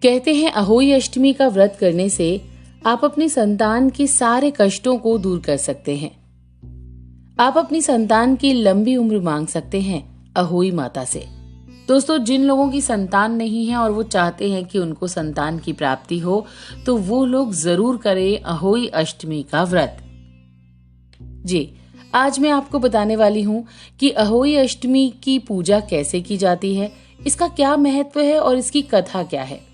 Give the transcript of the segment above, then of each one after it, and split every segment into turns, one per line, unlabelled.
कहते हैं अहोई अष्टमी का व्रत करने से आप अपनी संतान के सारे कष्टों को दूर कर सकते हैं। आप अपनी संतान की लंबी उम्र मांग सकते हैं अहोई माता से। दोस्तों, जिन लोगों की संतान नहीं है और वो चाहते हैं कि उनको संतान की प्राप्ति हो, तो वो लोग जरूर करें अहोई अष्टमी का व्रत। जी, आज मैं आपको बताने वाली हूँ कि अहोई अष्टमी की पूजा कैसे की जाती है, इसका क्या महत्व है और इसकी कथा क्या है,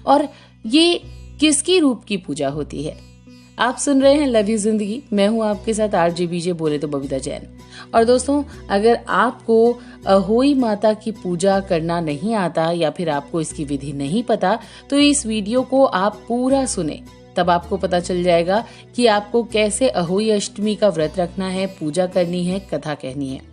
और ये किसकी रूप की पूजा होती है। आप सुन रहे हैं लव यू जिंदगी। मैं हूं आपके साथ आरजे बीजे, बोले तो बबीता जैन। और दोस्तों, अगर आपको अहोई माता की पूजा करना नहीं आता या फिर आपको इसकी विधि नहीं पता, तो इस वीडियो को आप पूरा सुने, तब आपको पता चल जाएगा कि आपको कैसे अहोई अष्टमी का व्रत रखना है, पूजा करनी है, कथा कहनी है।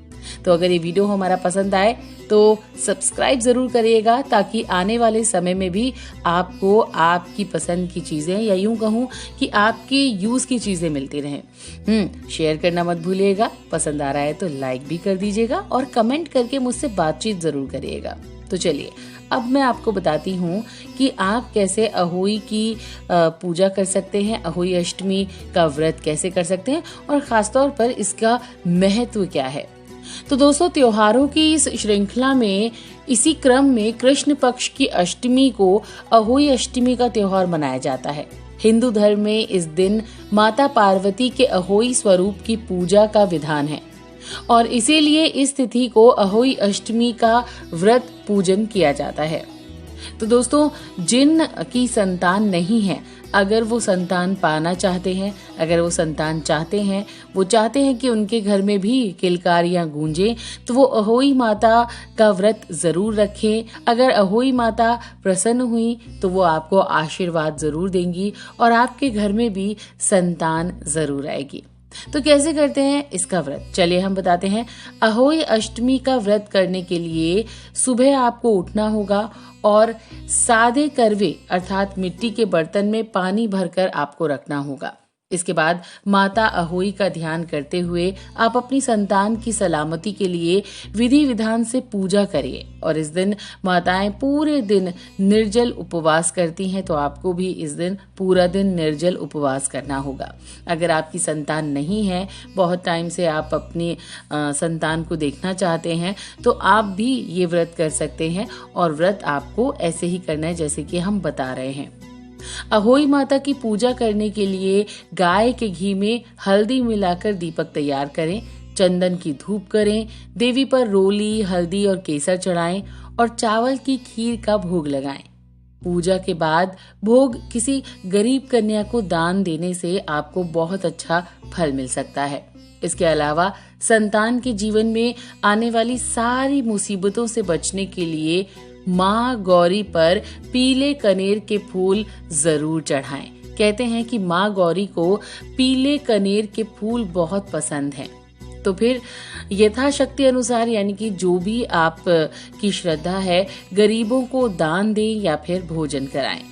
तो अगर ये वीडियो हमारा पसंद आए तो सब्सक्राइब जरूर करिएगा, ताकि आने वाले समय में भी आपको आपकी पसंद की चीजें, या यूं कहूं कि आपके यूज की चीजें मिलती रहें। शेयर करना मत भूलिएगा। पसंद आ रहा है तो लाइक भी कर दीजिएगा और कमेंट करके मुझसे बातचीत जरूर करिएगा। तो चलिए, अब मैं आपको बताती हूँ कि आप कैसे अहोई की पूजा कर सकते हैं, अहोई अष्टमी का व्रत कैसे कर सकते हैं, और खासतौर पर इसका महत्व क्या है। तो दोस्तों, त्योहारों की इस श्रृंखला में इसी क्रम में कृष्ण पक्ष की अष्टमी को अहोई अष्टमी का त्योहार मनाया जाता है। हिंदू धर्म में इस दिन माता पार्वती के अहोई स्वरूप की पूजा का विधान है और इसीलिए इस तिथि को अहोई अष्टमी का व्रत पूजन किया जाता है। तो दोस्तों, जिन की संतान नहीं है, अगर वो संतान पाना चाहते हैं, अगर वो संतान चाहते हैं, वो चाहते हैं कि उनके घर में भी किलकारियां गूंजे, तो वो अहोई माता का व्रत जरूर रखें। अगर अहोई माता प्रसन्न हुई तो वो आपको आशीर्वाद जरूर देंगी और आपके घर में भी संतान जरूर आएगी। तो कैसे करते हैं इसका व्रत, चलिए हम बताते हैं। अहोई अष्टमी का व्रत करने के लिए सुबह आपको उठना होगा और सादे करवे अर्थात मिट्टी के बर्तन में पानी भरकर आपको रखना होगा। इसके बाद माता अहोई का ध्यान करते हुए आप अपनी संतान की सलामती के लिए विधि विधान से पूजा करिए। और इस दिन माताएं पूरे दिन निर्जल उपवास करती हैं, तो आपको भी इस दिन पूरा दिन निर्जल उपवास करना होगा। अगर आपकी संतान नहीं है, बहुत टाइम से आप अपनी संतान को देखना चाहते हैं, तो आप भी ये व्रत कर सकते हैं। और व्रत आपको ऐसे ही करना है जैसे कि हम बता रहे हैं। अहोई माता की पूजा करने के लिए गाय के घी में हल्दी मिलाकर दीपक तैयार करें, चंदन की धूप करें, देवी पर रोली, हल्दी और केसर चढ़ाएं और चावल की खीर का भोग लगाएं। पूजा के बाद भोग किसी गरीब कन्या को दान देने से आपको बहुत अच्छा फल मिल सकता है। इसके अलावा संतान के जीवन में आने वाली सारी मुसीबतों से बचने के लिए माँ गौरी पर पीले कनेर के फूल जरूर चढ़ाएं। कहते हैं कि माँ गौरी को पीले कनेर के फूल बहुत पसंद हैं। तो फिर यथाशक्ति अनुसार, यानी कि जो भी आप की श्रद्धा है, गरीबों को दान दें या फिर भोजन कराएं।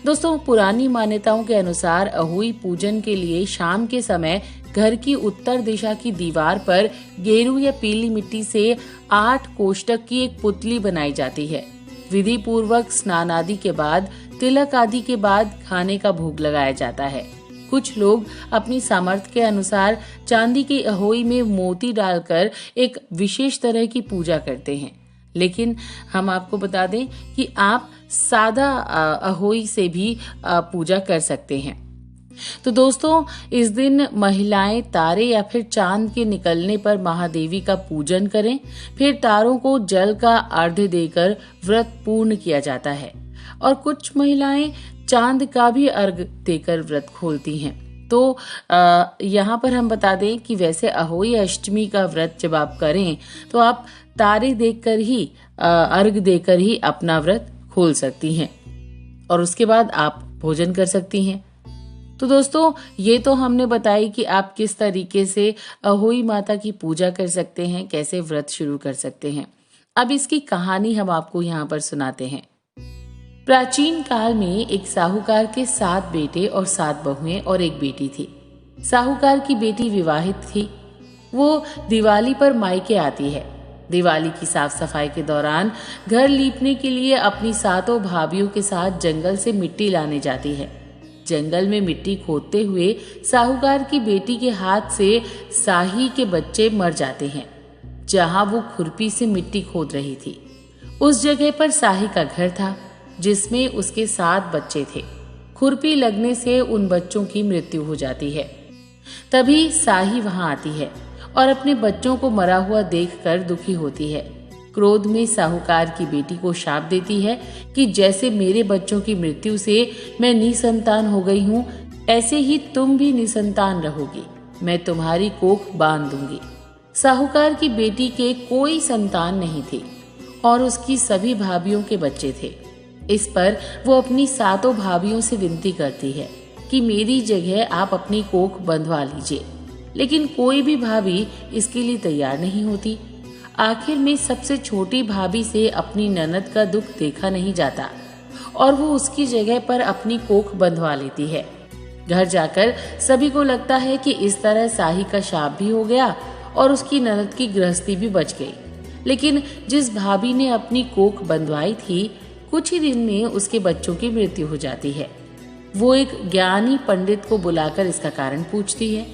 दोस्तों, पुरानी मान्यताओं के अनुसार अहोई पूजन के लिए शाम के समय घर की उत्तर दिशा की दीवार पर गेरू या पीली मिट्टी से 8 कोष्ठक की एक पुतली बनाई जाती है। विधि पूर्वक स्नान आदि के बाद, तिलक आदि के बाद खाने का भोग लगाया जाता है। कुछ लोग अपनी सामर्थ्य के अनुसार चांदी की अहोई में मोती डालकर एक विशेष तरह की पूजा करते हैं, लेकिन हम आपको बता दें कि आप सादा अहोई से भी पूजा कर सकते हैं। तो दोस्तों, इस दिन महिलाएं तारे या फिर चांद के निकलने पर महादेवी का पूजन करें। फिर तारों को जल का अर्घ्य देकर व्रत पूर्ण किया जाता है और कुछ महिलाएं चांद का भी अर्घ्य देकर व्रत खोलती हैं। तो यहाँ पर हम बता दें कि वैसे अहोई अष्टमी का व्रत जब आप करें तो आप तारे देखकर ही, अर्घ्य देकर ही अपना व्रत खोल सकती हैं और उसके बाद आप भोजन कर सकती हैं। तो दोस्तों, ये तो हमने बताई कि आप किस तरीके से अहोई माता की पूजा कर सकते हैं, कैसे व्रत शुरू कर सकते हैं। अब इसकी कहानी हम आपको यहाँ पर सुनाते हैं। प्राचीन काल में एक साहूकार के 7 बेटे और 7 बहुएं और एक बेटी थी। साहूकार की बेटी विवाहित थी। वो दिवाली पर मायके आती है। दिवाली की साफ सफाई के दौरान घर लीपने के लिए अपनी 7 भाभीियों के साथ जंगल से मिट्टी लाने जाती है। जंगल में मिट्टी खोदते हुए साहूकार की बेटी के हाथ से साही के बच्चे मर जाते हैं। जहां वो खुरपी से मिट्टी खोद रही थी, उस जगह पर साही का घर था जिसमें उसके 7 बच्चे थे। खुरपी लगने से उन बच्चों की मृत्यु हो जाती है। तभी साही वहां आती है और अपने बच्चों को मरा हुआ देखकर दुखी होती है। क्रोध में साहूकार की बेटी को शाप देती है कि जैसे मेरे बच्चों की मृत्यु से मैं निसंतान हो गई हूँ, ऐसे ही तुम भी निसंतान रहोगी। मैं तुम्हारी कोख बांध दूंगी। साहूकार की बेटी के कोई संतान नहीं थी और उसकी सभी भाभीियों के बच्चे थे। इस पर वो अपनी 7 भाभीियों से विनती करती है कि मेरी जगह आप अपनी कोख बंधवा लीजिए, लेकिन कोई भी भाभी इसके लिए तैयार नहीं होती। आखिर में सबसे छोटी भाभी से अपनी ननद का दुख देखा नहीं जाता और वो उसकी जगह पर अपनी कोख बंधवा लेती है। घर जाकर सभी को लगता है कि इस तरह साही का शाप भी हो गया और उसकी ननद की गृहस्थी भी बच गई। लेकिन जिस भाभी ने अपनी कोख बंधवाई थी, कुछ ही दिन में उसके बच्चों की मृत्यु हो जाती है। वो एक ज्ञानी पंडित को बुलाकर इसका कारण पूछती है,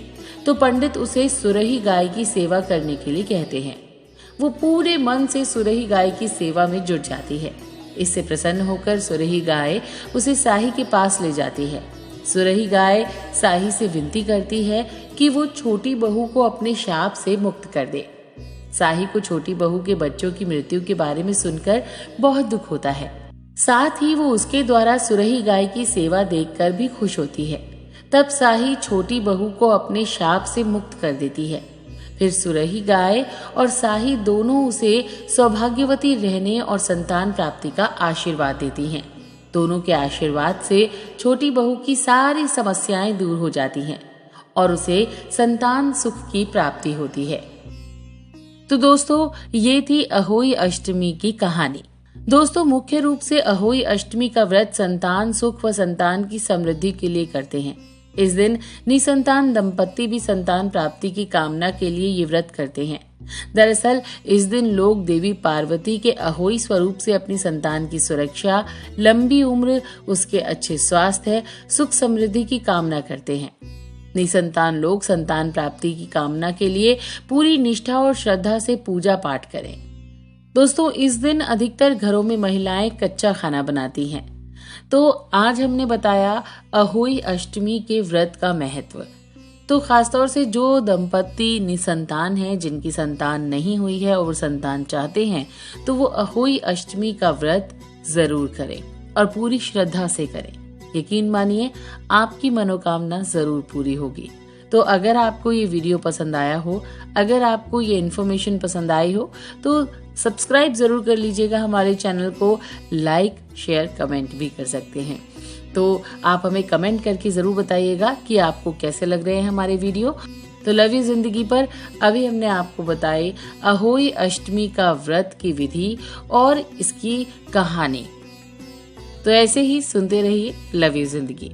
तो पंडित उसे सुरही गाय की सेवा करने के लिए कहते हैं। वो पूरे मन से सुरही गाय की सेवा में जुट जाती है। इससे प्रसन्न होकर सुरही गाय उसे साही के पास ले जाती है। सुरही गाय साही से विनती करती है कि वो छोटी बहू को अपने शाप से मुक्त कर दे। साही को छोटी बहू के बच्चों की मृत्यु के बारे में सुनकर बहुत दुख होता है। साथ ही वो उसके द्वारा सुरही गाय की सेवा देखकर भी खुश होती है। तब साही छोटी बहू को अपने शाप से मुक्त कर देती है। फिर सुरही गाय और साही दोनों उसे सौभाग्यवती रहने और संतान प्राप्ति का आशीर्वाद देती हैं। दोनों के आशीर्वाद से छोटी बहू की सारी समस्याएं दूर हो जाती हैं और उसे संतान सुख की प्राप्ति होती है। तो दोस्तों, ये थी अहोई अष्टमी की कहानी। दोस्तों, मुख्य रूप से अहोई अष्टमी का व्रत संतान सुख व संतान की समृद्धि के लिए करते हैं। इस दिन निसंतान दंपत्ति भी संतान प्राप्ति की कामना के लिए ये व्रत करते हैं। दरअसल इस दिन लोग देवी पार्वती के अहोई स्वरूप से अपनी संतान की सुरक्षा, लंबी उम्र, उसके अच्छे स्वास्थ्य, सुख समृद्धि की कामना करते हैं। निसंतान लोग संतान प्राप्ति की कामना के लिए पूरी निष्ठा और श्रद्धा से पूजा पाठ करें। दोस्तों, इस दिन अधिकतर घरों में महिलाएं कच्चा खाना बनाती हैं। तो आज हमने बताया अहोई अष्टमी के व्रत का महत्व। तो खासतौर से जो दंपत्ति निसंतान हैं, जिनकी संतान नहीं हुई है और संतान चाहते हैं, तो वो अहोई अष्टमी का व्रत जरूर करें और पूरी श्रद्धा से करें। यकीन मानिए, आपकी मनोकामना जरूर पूरी होगी। तो अगर आपको ये वीडियो पसंद आया हो, अगर आपको ये इन्फॉर्मेशन पसंद आई हो, तो सब्सक्राइब जरूर कर लीजिएगा हमारे चैनल को। लाइक, शेयर, कमेंट भी कर सकते हैं। तो आप हमें कमेंट करके जरूर बताइएगा कि आपको कैसे लग रहे हैं हमारे वीडियो। तो लव यू जिंदगी पर अभी हमने आपको बताई अहोई अष्टमी का व्रत की विधि और इसकी कहानी। तो ऐसे ही सुनते रहिए लव यू जिंदगी।